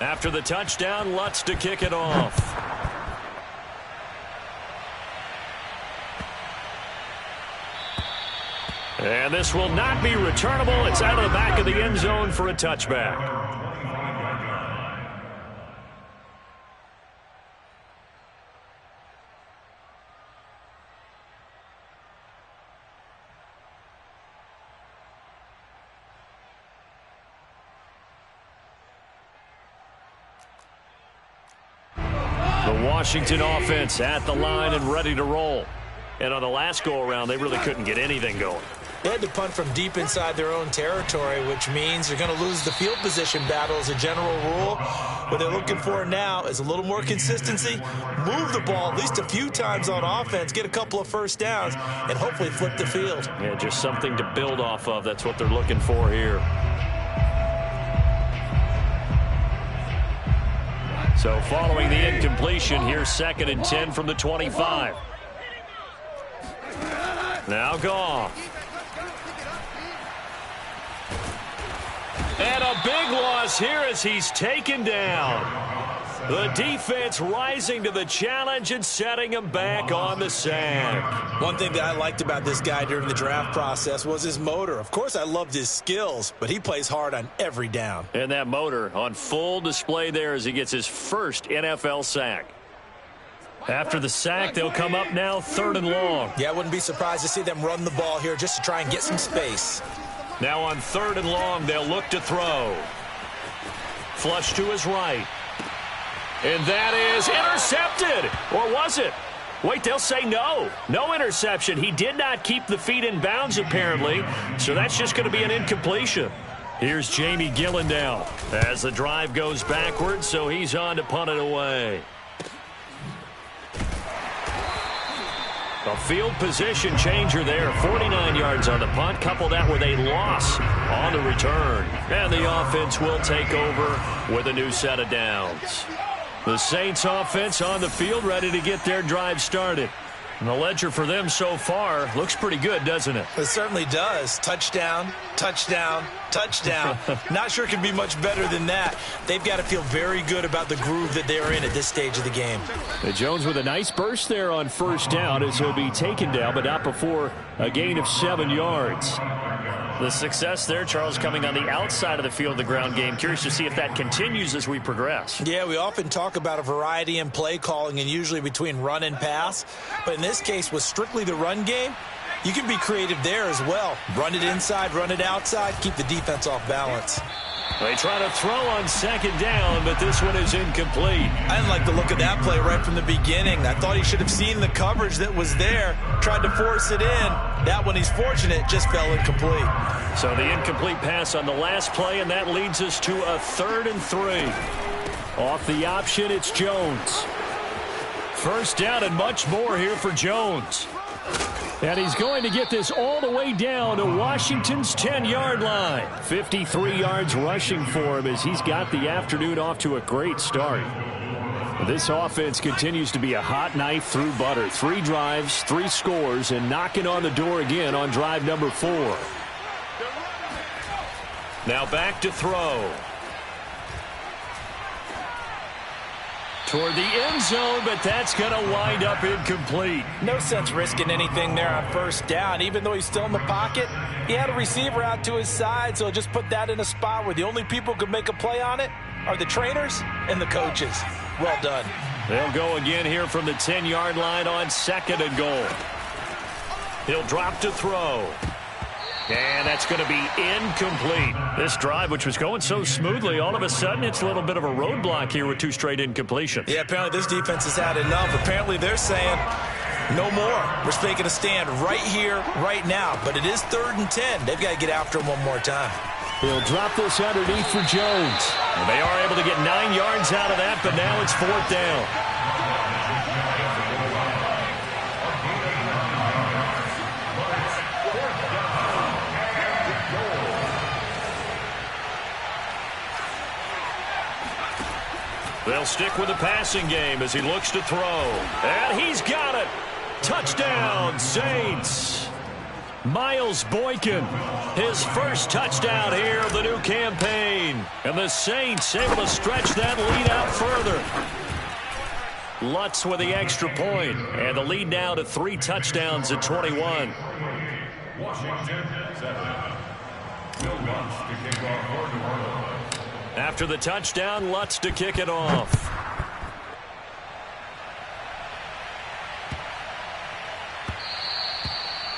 After the touchdown, Lutz to kick it off. And this will not be returnable. It's out of the back of the end zone for a touchback. The Washington offense at the line and ready to roll. And on the last go-around, they really couldn't get anything going. They had to punt from deep inside their own territory, which means they're going to lose the field position battle as a general rule. What they're looking for now is a little more consistency, move the ball at least a few times on offense, get a couple of first downs, and hopefully flip the field. Yeah, just something to build off of. That's what they're looking for here. So following the incompletion, here's 2nd and 10 from the 25. Now Goff. And a big loss here as he's taken down. The defense rising to the challenge and setting him back on the sack. One thing that I liked about this guy during the draft process was his motor. Of course, I loved his skills, but he plays hard on every down. And that motor on full display there as he gets his first NFL sack. After the sack, they'll come up now 3rd and long. Yeah, I wouldn't be surprised to see them run the ball here just to try and get some space. Now on 3rd and long, they'll look to throw. Flush to his right. And that is intercepted. Or was it? Wait, they'll say no. No interception. He did not keep the feet in bounds, apparently. So that's just going to be an incompletion. Here's Jamie Gillen now as the drive goes backwards, so he's on to punt it away. A field position changer there. 49 yards on the punt. Couple that with a loss on the return. And the offense will take over with a new set of downs. The Saints offense on the field ready to get their drive started. And the ledger for them so far looks pretty good, doesn't it? It certainly does. Touchdown, touchdown, touchdown. Not sure it can be much better than that. They've got to feel very good about the groove that they're in at this stage of the game. And Jones with a nice burst there on 1st down as he'll be taken down, but not before a gain of 7 yards. The success there, Charles, coming on the outside of the field, the ground game. Curious to see if that continues as we progress. Yeah, we often talk about a variety in play calling and usually between run and pass. But in this case, with strictly the run game, you can be creative there as well. Run it inside, run it outside, keep the defense off balance. They try to throw on 2nd down, but this one is incomplete. I didn't like the look of that play right from the beginning. I thought he should have seen the coverage that was there, tried to force it in. That one, he's fortunate, just fell incomplete. So the incomplete pass on the last play, and that leads us to a 3rd and 3. Off the option, it's Jones. 1st down and much more here for Jones. And he's going to get this all the way down to Washington's 10-yard line. 53 yards rushing for him as he's got the afternoon off to a great start. This offense continues to be a hot knife through butter. 3 drives, 3 scores, and knocking on the door again on drive number 4. Now back to throw. Toward the end zone, but that's going to wind up incomplete. No sense risking anything there on 1st down. Even though he's still in the pocket, he had a receiver out to his side, so just put that in a spot where the only people who can make a play on it are the trainers and the coaches. Well done. They'll go again here from the 10-yard line on 2nd and goal. He'll drop to throw. And that's going to be incomplete. This drive, which was going so smoothly, all of a sudden it's a little bit of a roadblock here with 2 straight incompletions. Yeah, apparently this defense has had enough. Apparently they're saying no more. We're making a stand right here, right now. But it is 3rd and 10. They've got to get after him one more time. He'll drop this underneath for Jones. And they are able to get 9 yards out of that, but now it's 4th down. They'll stick with the passing game as he looks to throw. And he's got it. Touchdown, Saints. Miles Boykin, his first touchdown here of the new campaign. And the Saints able to stretch that lead out further. Lutz with the extra point, and the lead now to 3 touchdowns at 21. Washington 7. Bill Lutz to kick off. After the touchdown, Lutz to kick it off.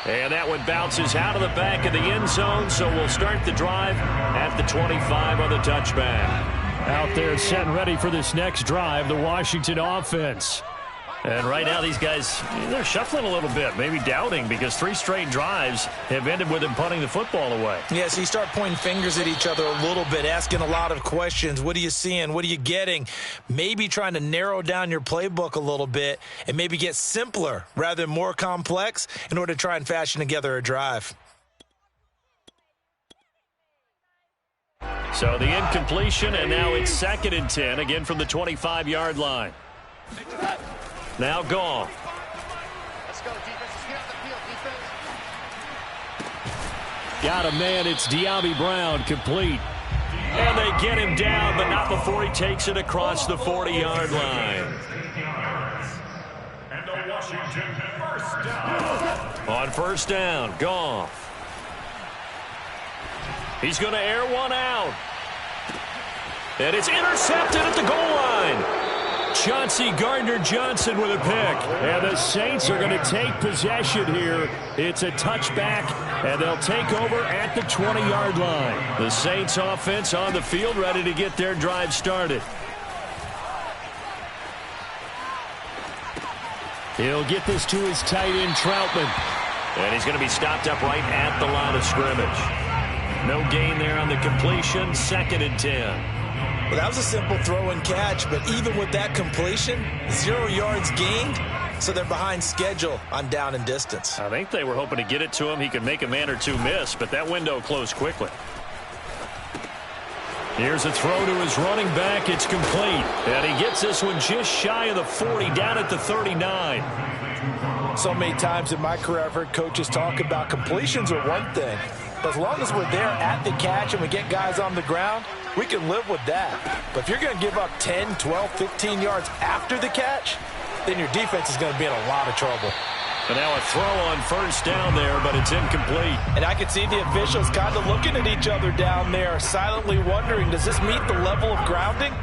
And that one bounces out of the back of the end zone, so we'll start the drive at the 25 on the touchback. Out there set and ready for this next drive, the Washington offense. And right now these guys, they're shuffling a little bit, maybe doubting, because 3 straight drives have ended with them punting the football away. Yeah, so you start pointing fingers at each other a little bit, asking a lot of questions. What are you seeing? What are you getting? Maybe trying to narrow down your playbook a little bit and maybe get simpler rather than more complex in order to try and fashion together a drive. So the incompletion, and now it's 2nd and 10, again from the 25-yard line. Now Goff. Let's go, defense. Let's get on the field, defense. Got a man, it's De'Ami Brown, complete. And they get him down, but not before he takes it across the 40-yard line. And the Washington first down. On first down, Goff. He's going to air one out. And it's intercepted at the goal line. Chauncey Gardner-Johnson with a pick. And the Saints are going to take possession here. It's a touchback, and they'll take over at the 20-yard line. The Saints offense on the field, ready to get their drive started. He'll get this to his tight end, Troutman. And he's going to be stopped up right at the line of scrimmage. No gain there on the completion, 2nd and 10. Well, that was a simple throw and catch, but even with that completion, 0 yards gained, so they're behind schedule on down and distance. I think they were hoping to get it to him. He could make a man or two miss, but that window closed quickly. Here's a throw to his running back. It's complete. And he gets this one just shy of the 40, down at the 39. So many times in my career, I've heard coaches talk about completions are one thing. But as long as we're there at the catch and we get guys on the ground, we can live with that. But if you're going to give up 10, 12, 15 yards after the catch, then your defense is going to be in a lot of trouble. And now a throw on first down there, but it's incomplete. And I can see the officials kind of looking at each other down there, silently wondering, does this meet the level of grounding?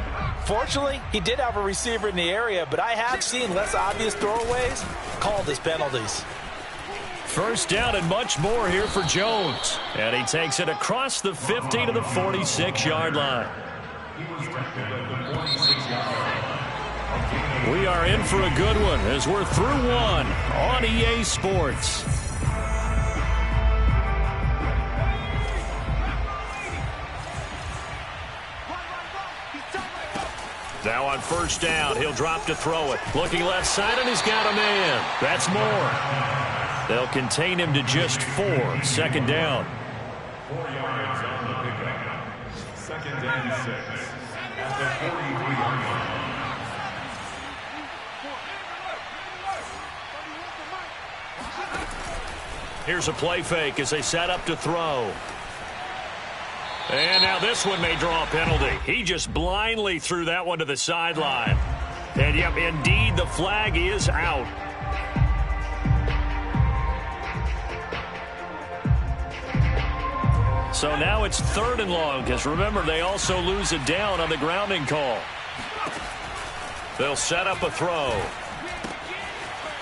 Fortunately, he did have a receiver in the area, but I have seen less obvious throwaways called as penalties. First down and much more here for Jones. And he takes it across the 50 to the 46-yard line. We are in for a good one as we're through one on EA Sports. Now on first down, he'll drop to throw it. Looking left side, and he's got a man. That's more. They'll contain him to just 4. 2nd down. 4 yards on the pickup. 2nd and 6. At the 43-yard line. Here's a play fake as they set up to throw. And now this one may draw a penalty. He just blindly threw that one to the sideline. And yep, indeed, the flag is out. So now it's 3rd and long, because remember, they also lose a down on the grounding call. They'll set up a throw.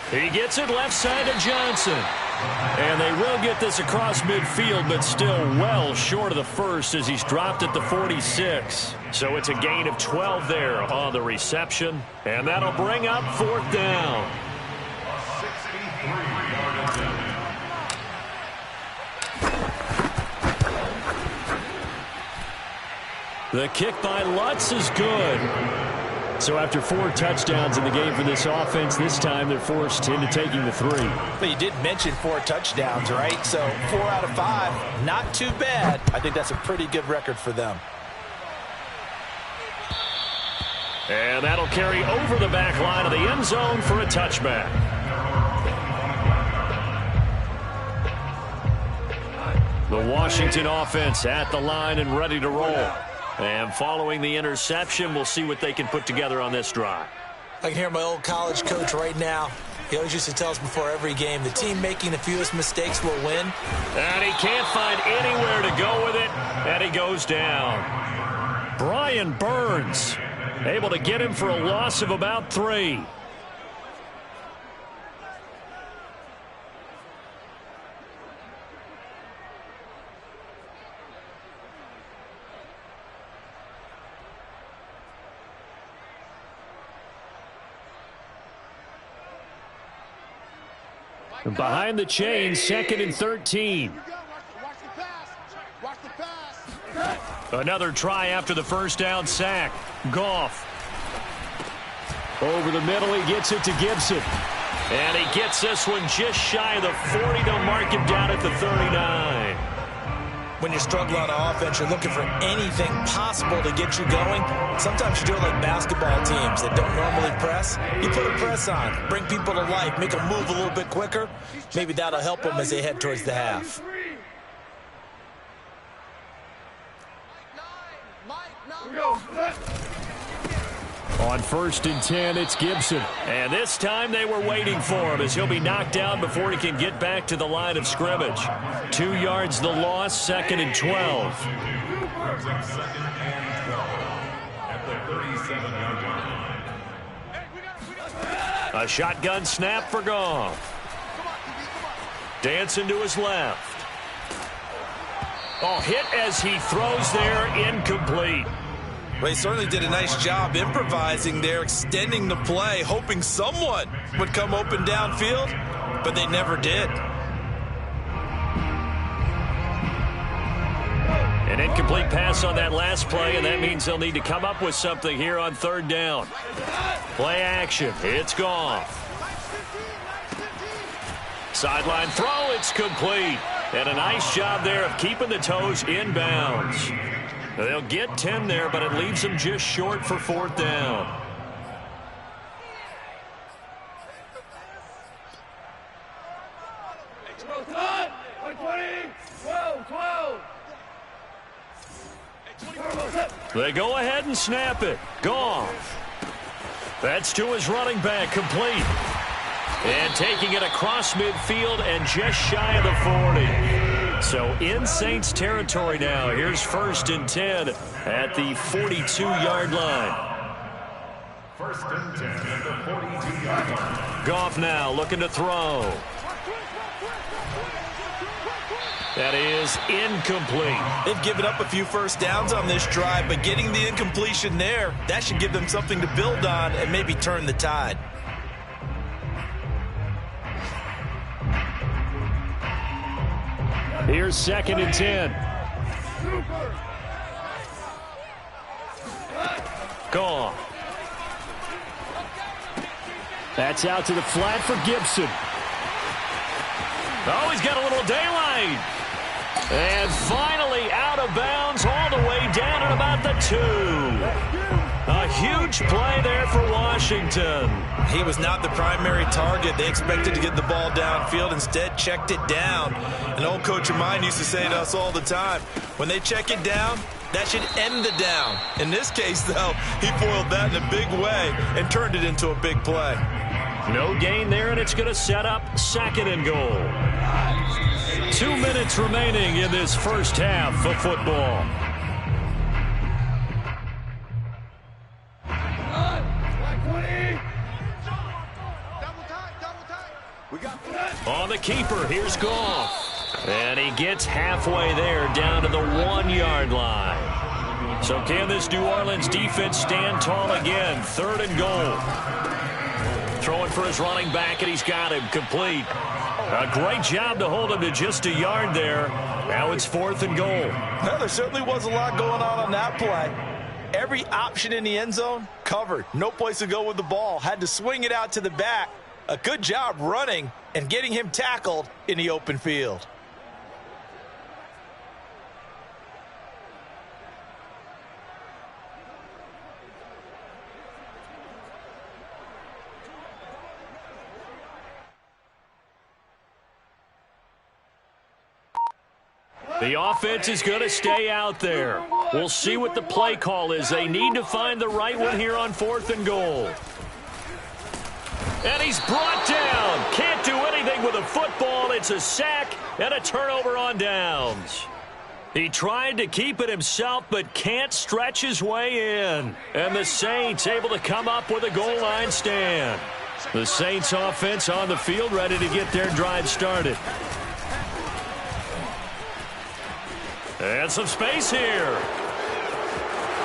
He gets it left side to Johnson. And they will get this across midfield, but still well short of the first as he's dropped at the 46. So it's a gain of 12 there on the reception. And that'll bring up 4th down. 63-yard attempt. The kick by Lutz is good. So after 4 touchdowns in the game for this offense, this time they're forced into taking the 3. But you did mention 4 touchdowns, right? So 4 out of 5, not too bad. I think that's a pretty good record for them. And that'll carry over the back line of the end zone for a touchback. The Washington offense at the line and ready to roll. And following the interception, we'll see what they can put together on this drive. I can hear my old college coach right now. He always used to tell us before every game, the team making the fewest mistakes will win. And he can't find anywhere to go with it, and he goes down. Brian Burns able to get him for a loss of about 3. Behind the chain, 2nd and 13. Another try after the first down sack. Goff. Over the middle, he gets it to Gibson. And he gets this one just shy of the 40. They'll mark him down at the 39. When you're struggling on offense, you're looking for anything possible to get you going. Sometimes you do it like basketball teams that don't normally press. You put a press on, bring people to life, make them move a little bit quicker. Maybe that'll help them as they head towards the half. On 1st and 10, it's Gibson. And this time they were waiting for him as he'll be knocked down before he can get back to the line of scrimmage. 2 yards the loss, 2nd and 12. A shotgun snap for Goff. Dancing to his left. Oh, hit as he throws there, incomplete. Well, he certainly did a nice job improvising there, extending the play, hoping someone would come open downfield, but they never did. An incomplete pass on that last play, and that means they'll need to come up with something here on 3rd down. Play action. It's Goff. Sideline throw. It's complete. And a nice job there of keeping the toes inbounds. They'll get 10 there, but it leaves them just short for 4th down. They go ahead and snap it. Goff. That's to his running back, complete. And taking it across midfield and just shy of the 40. So in Saints territory now. Here's 1st and 10 at the 42-yard line. 1st and 10 at the 42-yard line. Goff now looking to throw. That is incomplete. They've given up a few first downs on this drive, but getting the incompletion there, that should give them something to build on and maybe turn the tide. Here's 2nd and 10. Goff. That's out to the flat for Gibson. Oh, he's got a little daylight. And finally out of bounds all the way down at about the 2. A huge play there for Washington. He was not the primary target. They expected to get the ball downfield. Instead, checked it down. An old coach of mine used to say to us all the time, when they check it down, that should end the down. In this case, though, he foiled that in a big way and turned it into a big play. No gain there, and it's going to set up 2nd and goal. 2 minutes remaining in this first half of football. On the keeper, here's Goff. And he gets halfway there down to the 1-yard line. So can this New Orleans defense stand tall again? 3rd and goal. Throwing for his running back, and he's got him complete. A great job to hold him to just a yard there. Now it's 4th and goal. Well, there certainly was a lot going on that play. Every option in the end zone covered. No place to go with the ball. Had to swing it out to the back. A good job running and getting him tackled in the open field. The offense is going to stay out there. We'll see what the play call is. They need to find the right one here on 4th and goal. And he's brought down. Can't do anything with a football. It's a sack and a turnover on downs. He tried to keep it himself, but can't stretch his way in. And the Saints able to come up with a goal line stand. The Saints offense on the field, ready to get their drive started. And some space here.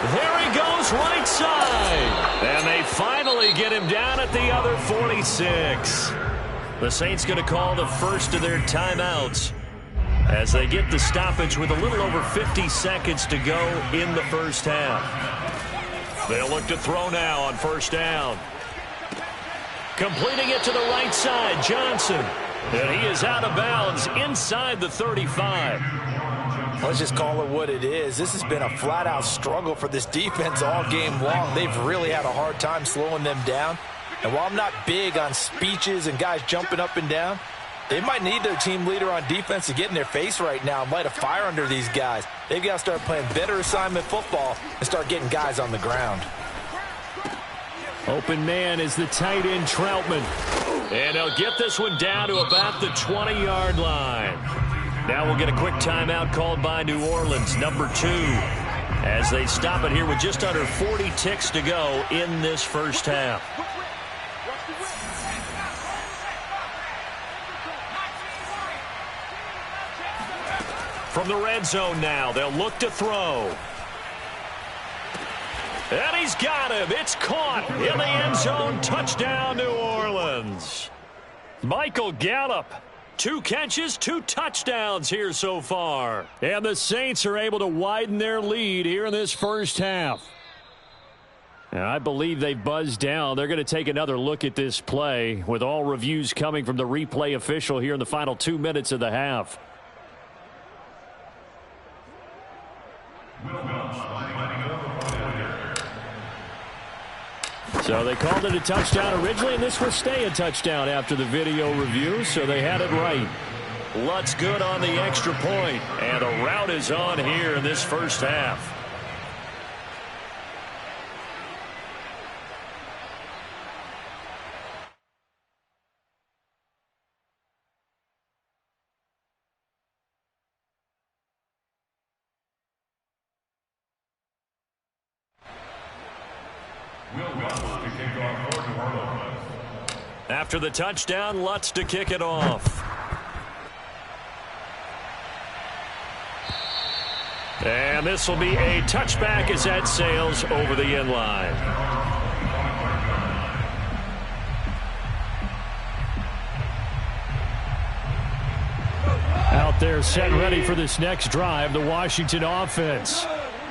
There he goes, right side. And they finally get him down at the other 46. The Saints going to call the first of their timeouts as they get the stoppage with a little over 50 seconds to go in the first half. They'll look to throw now on first down. Completing it to the right side, Johnson. And he is out of bounds inside the 35. Let's just call it what it is. This has been a flat-out struggle for this defense all game long. They've really had a hard time slowing them down. And while I'm not big on speeches and guys jumping up and down, they might need their team leader on defense to get in their face right now and light a fire under these guys. They've got to start playing better assignment football and start getting guys on the ground. Open man is the tight end, Troutman. And they'll get this one down to about the 20-yard line. Now we'll get a quick timeout called by New Orleans, number 2, as they stop it here with just under 40 ticks to go in this first half. From the red zone now, they'll look to throw. And he's got him. It's caught in the end zone. Touchdown, New Orleans. Michael Gallup. 2 catches, 2 touchdowns here so far. And the Saints are able to widen their lead here in this first half. And I believe they buzzed down. They're going to take another look at this play with all reviews coming from the replay official here in the final 2 minutes of the half. So they called it a touchdown originally, and this will stay a touchdown after the video review, so they had it right. Lutz good on the extra point, and a rout is on here in this first half. After the touchdown, Lutz to kick it off. And this will be a touchback as that sails over the end line. Out there set ready for this next drive, the Washington offense.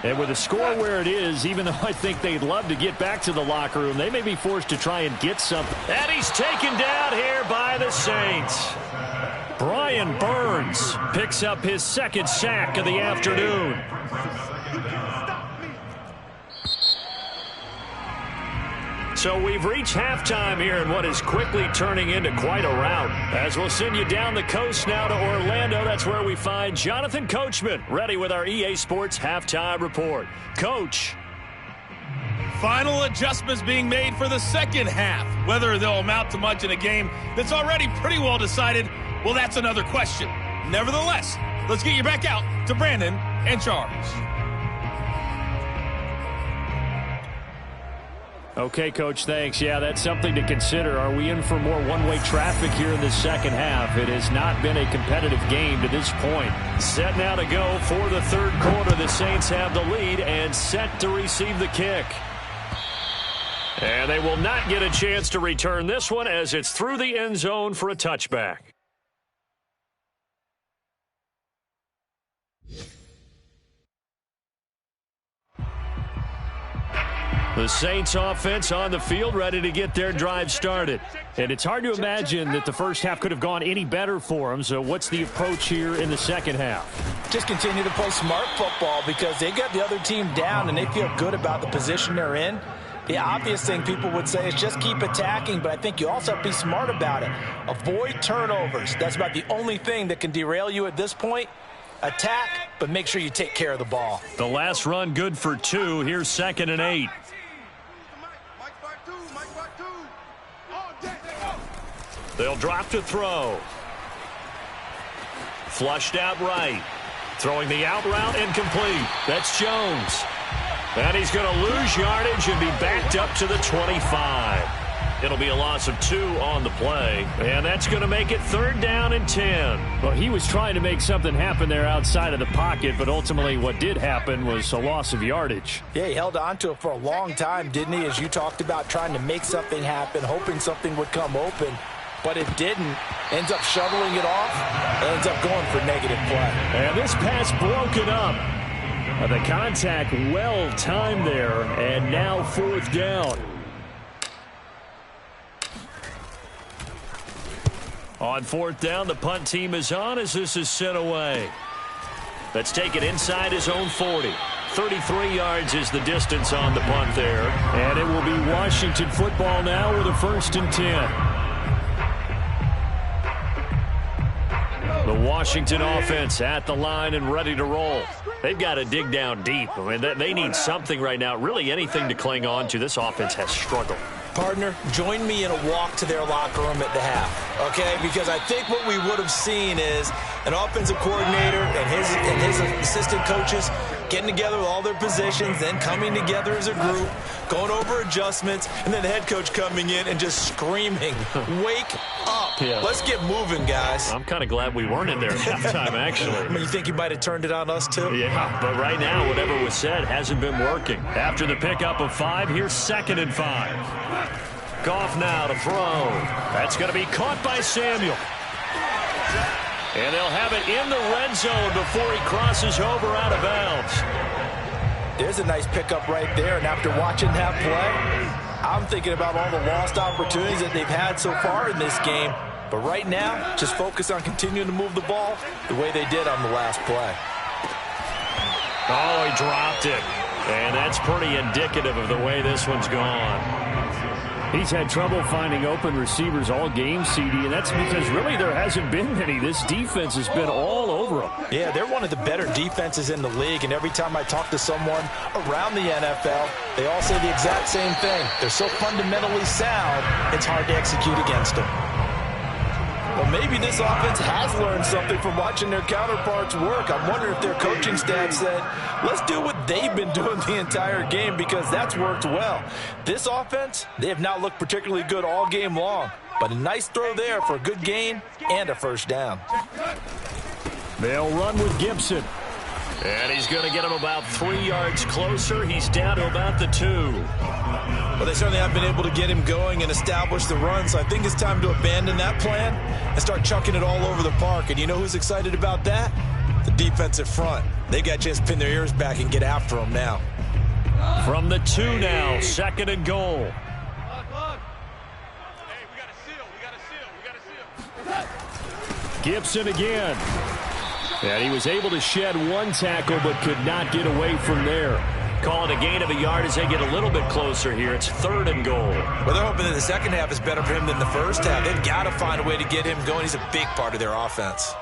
And with the score where it is, even though I think they'd love to get back to the locker room, they may be forced to try and get something. And he's taken down here by the Saints. Brian Burns picks up his second sack of the afternoon. So we've reached halftime here in what is quickly turning into quite a rout. As we'll send you down the coast now to Orlando. That's where we find Jonathan Coachman ready with our EA Sports Halftime Report. Coach. Final adjustments being made for the second half. Whether they'll amount to much in a game that's already pretty well decided, well, that's another question. Nevertheless, let's get you back out to Brandon and Charles. Okay, Coach, thanks. Yeah, that's something to consider. Are we in for more one-way traffic here in this second half? It has not been a competitive game to this point. Set now to go for the third quarter. The Saints have the lead and set to receive the kick. And they will not get a chance to return this one as it's through the end zone for a touchback. The Saints offense on the field ready to get their drive started. And it's hard to imagine that the first half could have gone any better for them. So what's the approach here in the second half? Just continue to play smart football because they got the other team down and they feel good about the position they're in. The obvious thing people would say is just keep attacking, but I think you also have to be smart about it. Avoid turnovers. That's about the only thing that can derail you at this point. Attack, but make sure you take care of the ball. The last run good for 2. Here's 2nd and 8. They'll drop to throw. Flushed out right. Throwing the out route incomplete. That's Jones. And he's going to lose yardage and be backed up to the 25. It'll be a loss of 2 on the play. And that's going to make it 3rd down and 10. Well, he was trying to make something happen there outside of the pocket, but ultimately what did happen was a loss of yardage. Yeah, he held on to it for a long time, didn't he? As you talked about, trying to make something happen, hoping something would come open. But it didn't. Ends up shoveling it off. Ends up going for negative play. And this pass broken up. The contact well timed there. And now 4th down. On 4th down, the punt team is on as this is sent away. Let's take it inside his own 40. 33 yards is the distance on the punt there. And it will be Washington football now with a 1st and 10. The Washington offense at the line and ready to roll. They've got to dig down deep. I mean, they need something right now, really anything to cling on to. This offense has struggled. Partner, join me in a walk to their locker room at the half, okay? Because I think what we would have seen is an offensive coordinator and his assistant coaches getting together with all their positions, then coming together as a group, going over adjustments, and then the head coach coming in and just screaming, wake up. Yeah. Let's get moving, guys. I'm kind of glad we weren't in there at halftime, actually. I mean, you think he might have turned it on us, too? Yeah, but right now, whatever was said hasn't been working. After the pickup of 5, here's 2nd and 5. Goff now to throw. That's going to be caught by Samuel. And they'll have it in the red zone before he crosses over out of bounds. There's a nice pickup right there, and after watching that play, I'm thinking about all the lost opportunities that they've had so far in this game. But right now, just focus on continuing to move the ball the way they did on the last play. Oh, he dropped it. And that's pretty indicative of the way this one's gone. He's had trouble finding open receivers all game, CD, and that's because really there hasn't been many. This defense has been all over them. Yeah, they're one of the better defenses in the league, and every time I talk to someone around the NFL, they all say the exact same thing. They're so fundamentally sound, it's hard to execute against them. Well, maybe this offense has learned something from watching their counterparts work. I'm wondering if their coaching staff said, let's do what they've been doing the entire game, because that's worked well. This offense, they have not looked particularly good all game long, but a nice throw there for a good gain and a 1st down. They'll run with Gibson. And he's going to get him about 3 yards closer. He's down to about the 2. Well, they certainly have been able to get him going and establish the run, so I think it's time to abandon that plan and start chucking it all over the park. And you know who's excited about that? The defensive front. They got a chance to pin their ears back and get after him now. From the 2 now, 2nd and goal. Gibson again. And he was able to shed 1 tackle but could not get away from there. Call it a gain of a yard as they get a little bit closer here. It's 3rd and goal. Well, they're hoping that the second half is better for him than the first half. They've got to find a way to get him going. He's a big part of their offense.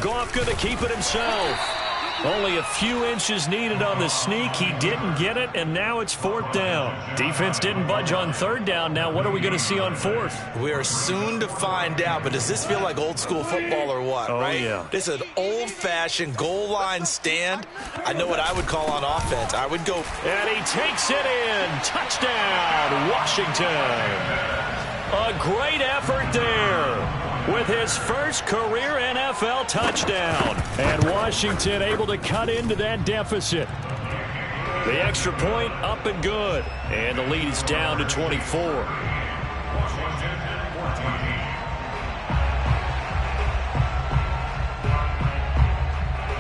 Goff going to keep it himself. Only a few inches needed on the sneak. He didn't get it, and now it's 4th down. Defense didn't budge on 3rd down. Now what are we going to see on 4th? We are soon to find out, but does this feel like old school football or what, right? Yeah. This is an old-fashioned goal line stand. I know what I would call on offense. I would go. And he takes it in. Touchdown, Washington. A great effort there with his first career NFL touchdown. And Washington able to cut into that deficit. The extra point up and good. And the lead is down to 24.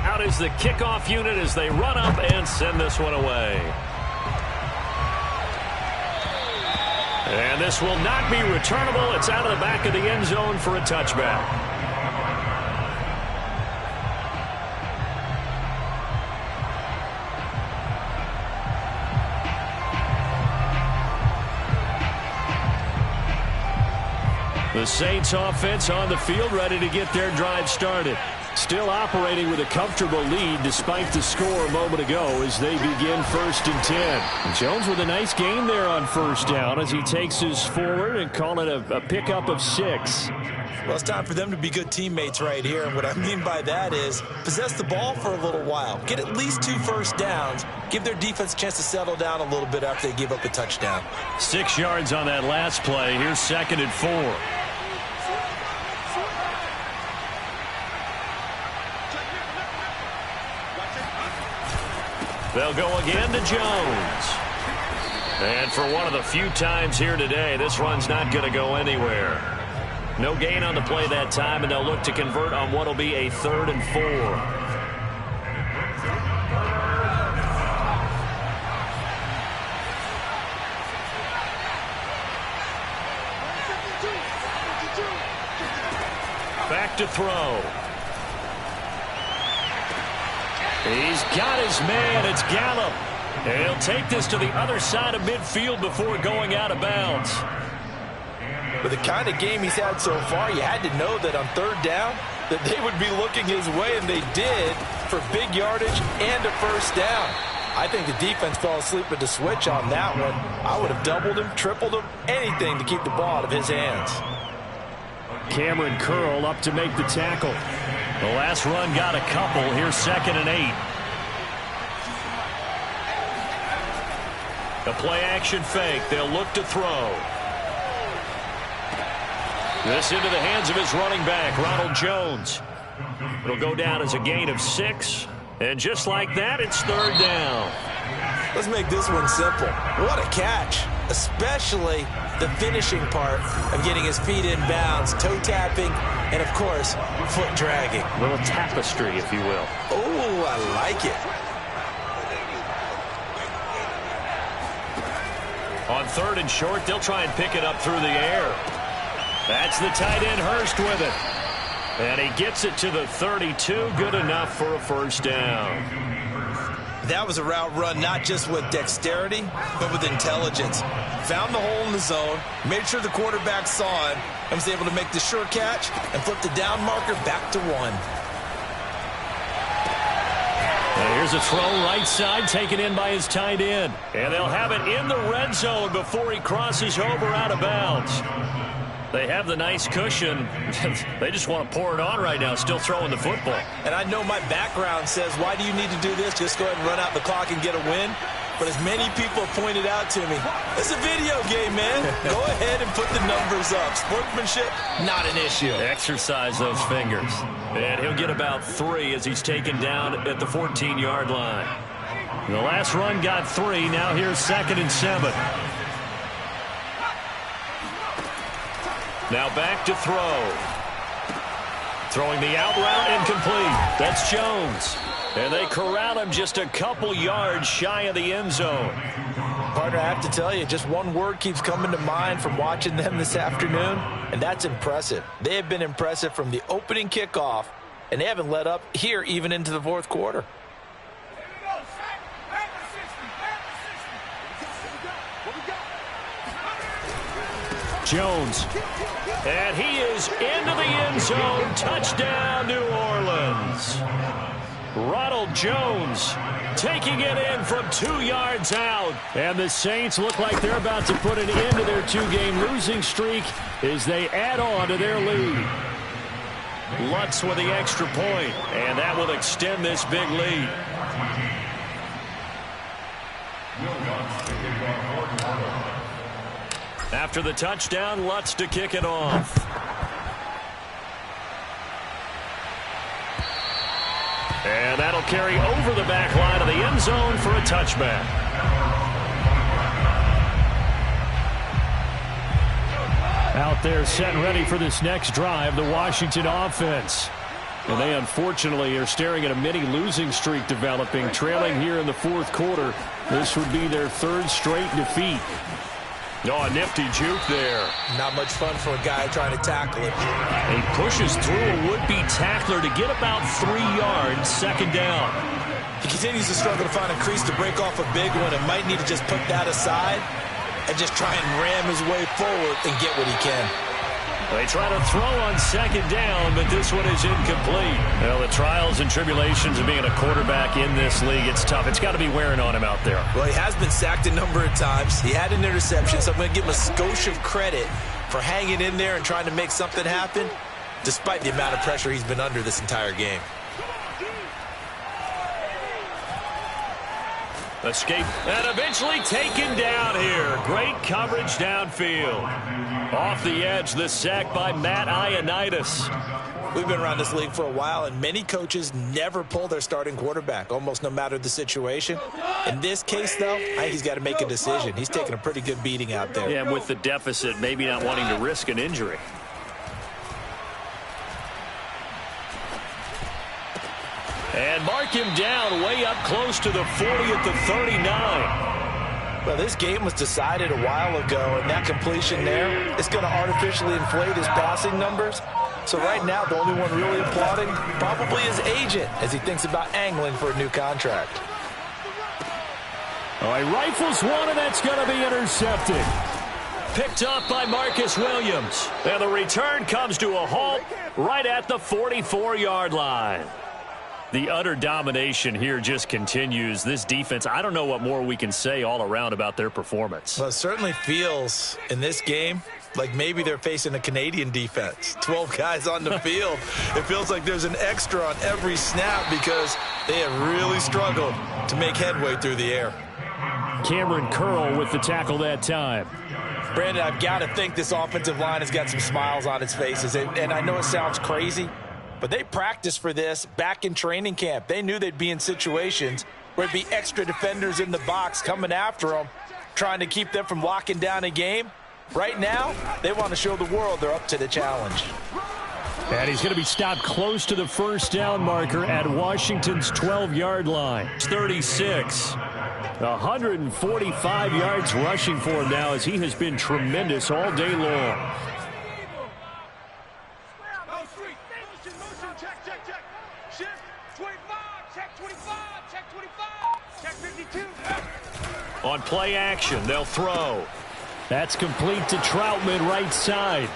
Out is the kickoff unit as they run up and send this one away. And this will not be returnable. It's out of the back of the end zone for a touchback. The Saints offense on the field ready to get their drive started. Still operating with a comfortable lead despite the score a moment ago as they begin 1st and 10. And Jones with a nice gain there on 1st down as he takes us forward and call it a pickup of 6. Well, it's time for them to be good teammates right here. And what I mean by that is possess the ball for a little while. Get at least 2 first downs. Give their defense a chance to settle down a little bit after they give up a touchdown. 6 yards on that last play. Here's 2nd and 4. They'll go again to Jones. And for one of the few times here today, this run's not going to go anywhere. No gain on the play that time, and they'll look to convert on what will be a 3rd and 4. Back to throw. He's got his man. It's Gallup. And he'll take this to the other side of midfield before going out of bounds. With the kind of game he's had so far, you had to know that on 3rd down that they would be looking his way, and they did, for big yardage and a 1st down. I think the defense fell asleep at the switch on that one. I would have doubled him, tripled him, anything to keep the ball out of his hands. Cameron Curl up to make the tackle. The last run got a couple. Here's 2nd and 8. The play-action fake. They'll look to throw. This into the hands of his running back, Ronald Jones. It'll go down as a gain of 6. And just like that, it's 3rd down. Let's make this one simple. What a catch, especially the finishing part of getting his feet in bounds, toe tapping, and, of course, foot dragging. A little tapestry, if you will. Oh, I like it. On 3rd and short, they'll try and pick it up through the air. That's the tight end, Hurst, with it. And he gets it to the 32. Good enough for a 1st down. That was a route run not just with dexterity, but with intelligence. Found the hole in the zone, made sure the quarterback saw him, and was able to make the sure catch and flip the down marker back to 1. And here's a throw right side taken in by his tight end. And they'll have it in the red zone before he crosses over out of bounds. They have the nice cushion. They just want to pour it on right now, still throwing the football. And I know my background says, why do you need to do this? Just go ahead and run out the clock and get a win. But as many people have pointed out to me, it's a video game, man. Go ahead and put the numbers up. Sportsmanship, not an issue. Exercise those fingers. And he'll get about 3 as he's taken down at the 14-yard line. The last run got 3. Now here's 2nd and 7. Now back to throw. Throwing the out route incomplete. That's Jones. And they corral him just a couple yards shy of the end zone. Partner, I have to tell you, just one word keeps coming to mind from watching them this afternoon, and that's impressive. They have been impressive from the opening kickoff, and they haven't let up here even into the 4th quarter. Jones. And he is into the end zone. Touchdown, New Orleans. Ronald Jones taking it in from 2 yards out. And the Saints look like they're about to put an end to their 2-game losing streak as they add on to their lead. Lutz with the extra point, and that will extend this big lead. After the touchdown, Lutz to kick it off. And that'll carry over the back line of the end zone for a touchback. Out there set and ready for this next drive, the Washington offense. And they unfortunately are staring at a mini losing streak developing, trailing here in the 4th quarter. This would be their 3rd straight defeat. Oh, a nifty juke there. Not much fun for a guy trying to tackle it. He pushes through a would-be tackler to get about 3 yards, 2nd down. He continues to struggle to find a crease to break off a big one and might need to just put that aside and just try and ram his way forward and get what he can. They try to throw on second down, but this one is incomplete. Well, the trials and tribulations of being a quarterback in this league, it's tough. It's got to be wearing on him out there. Well, he has been sacked a number of times. He had an interception, so I'm going to give him a skosh of credit for hanging in there and trying to make something happen, despite the amount of pressure he's been under this entire game. Escape and eventually taken down here. Great coverage downfield. Off the edge, the sack by Matt Ioannidis. We've been around this league for a while, and many coaches never pull their starting quarterback, almost no matter the situation. In this case, though, I think he's got to make a decision. He's taking a pretty good beating out there. Yeah, and with the deficit, maybe not wanting to risk an injury. And mark him down way up close to the 40 at the 39. Well, this game was decided a while ago, and that completion there is going to artificially inflate his passing numbers. So right now, the only one really applauding probably his agent as he thinks about angling for a new contract. All right, rifles one, and that's going to be intercepted. Picked up by Marcus Williams. And the return comes to a halt right at the 44-yard line. The utter domination here just continues. This defense, I don't know what more we can say all around about their performance. Well, it certainly feels in this game like maybe they're facing a Canadian defense. 12 guys on the field. It feels like there's an extra on every snap because they have really struggled to make headway through the air. Cameron Curl with the tackle that time. Brandon, I've got to think this offensive line has got some smiles on its faces. And I know it sounds crazy, but they practiced for this back in training camp. They knew they'd be in situations where there'd be extra defenders in the box coming after them, trying to keep them from locking down a game. Right now, they want to show the world they're up to the challenge. And he's going to be stopped close to the first down marker at Washington's 12-yard line. 36. 145 yards rushing for him now as he has been tremendous all day long. On play action, they'll throw. That's complete to Troutman right side.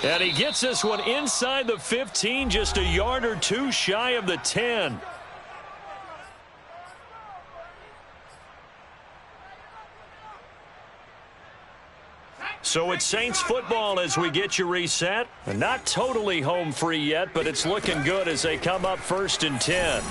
And he gets this one inside the 15, just a yard or two shy of the 10. So it's Saints football as we get you reset. And not totally home free yet, but it's looking good as they come up 1st and 10.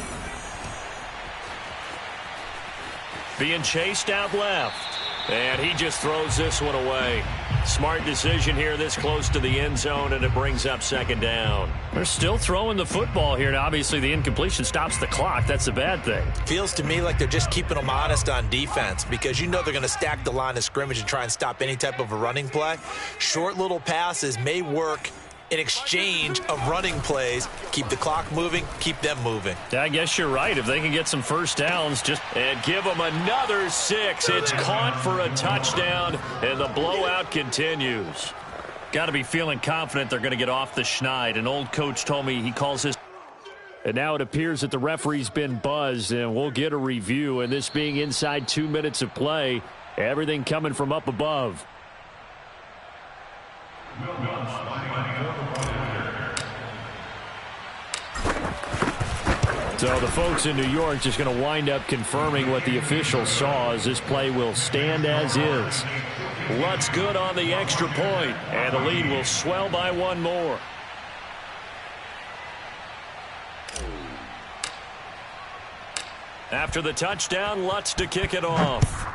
Being chased out left. And he just throws this one away. Smart decision here this close to the end zone, and it brings up 2nd down. They're still throwing the football here, and obviously the incompletion stops the clock. That's a bad thing. Feels to me like they're just keeping them honest on defense because you know they're going to stack the line of scrimmage and try and stop any type of a running play. Short little passes may work in exchange of running plays. Keep the clock moving, keep them moving. Yeah, I guess you're right. If they can get some first downs, just and give them another 6. It's caught for a touchdown, and the blowout continues. got to be feeling confident they're going to get off the schneid. An old coach told me he calls this. And now it appears that the referee's been buzzed, and we'll get a review. And this being inside 2 minutes of play, everything coming from up above. So the folks in New York just going to wind up confirming what the officials saw as this play will stand as is. Lutz good on the extra point, and the lead will swell by one more. After the touchdown, Lutz to kick it off.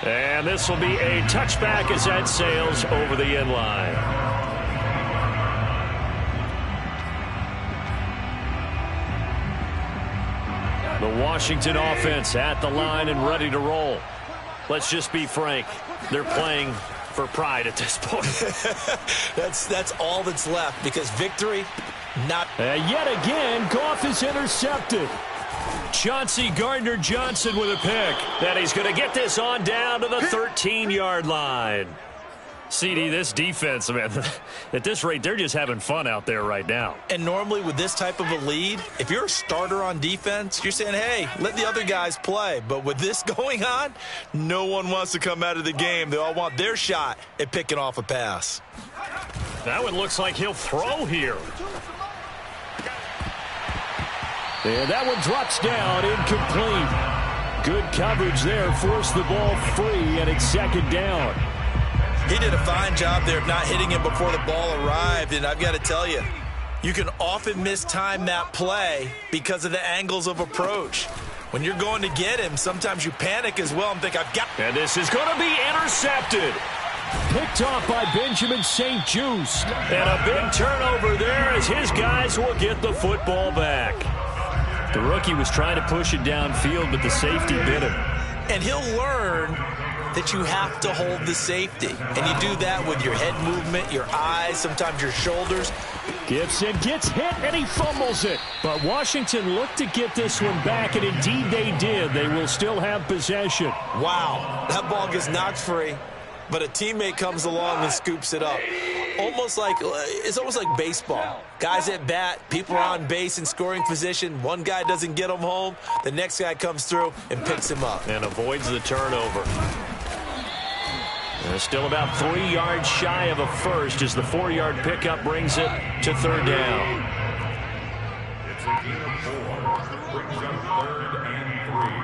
And this will be a touchback as that sails over the end line. The Washington offense at the line and ready to roll. Let's just be frank. They're playing for pride at this point. That's all that's left because victory not. Yet again, Goff is intercepted. Chauncey Gardner-Johnson with a pick. And he's going to get this on down to the 13-yard line. CD, this defense, man, at this rate, they're just having fun out there right now. And normally with this type of a lead, if you're a starter on defense, you're saying, hey, let the other guys play. But with this going on, no one wants to come out of the game. They all want their shot at picking off a pass. That one looks like he'll throw here. And that one drops down, incomplete. Good coverage there, forced the ball free, and it's second down. He did a fine job there of not hitting him before the ball arrived, and I've got to tell you, you can often mistime that play because of the angles of approach. When you're going to get him, sometimes you panic as well and think, I've got... And this is going to be intercepted. Picked off by Benjamin St-Juste. And a big turnover there as his guys will get the football back. The rookie was trying to push it downfield, but the safety bit him. And he'll learn that you have to hold the safety. And you do that with your head movement, your eyes, sometimes your shoulders. Gibson gets hit, and he fumbles it. But Washington looked to get this one back, and indeed they did. They will still have possession. Wow, that ball gets knocked free, but a teammate comes along and scoops it up. It's almost like baseball. Guys at bat, people are on base in scoring position. One guy doesn't get him home. The next guy comes through and picks him up. And avoids the turnover. They're still about 3 yards shy of a first as the 4-yard pickup brings it to third down. It's a gain of 4. Brings up 3rd and 3.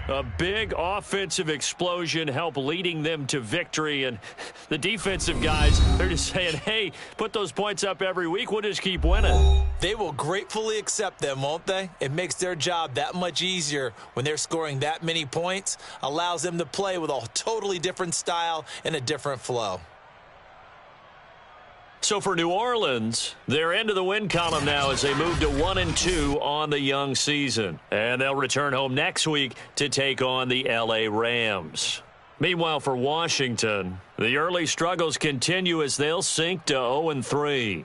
A big offensive explosion helped leading them to victory. And the defensive guys, they're just saying, hey, put those points up every week. We'll just keep winning. They will gratefully accept them, won't they? It makes their job that much easier when they're scoring that many points. Allows them to play with a totally different style and a different flow. So for New Orleans, they're into the win column now as they move to 1-2 on the young season. And they'll return home next week to take on the LA Rams. Meanwhile, for Washington, the early struggles continue as they'll sink to 0-3.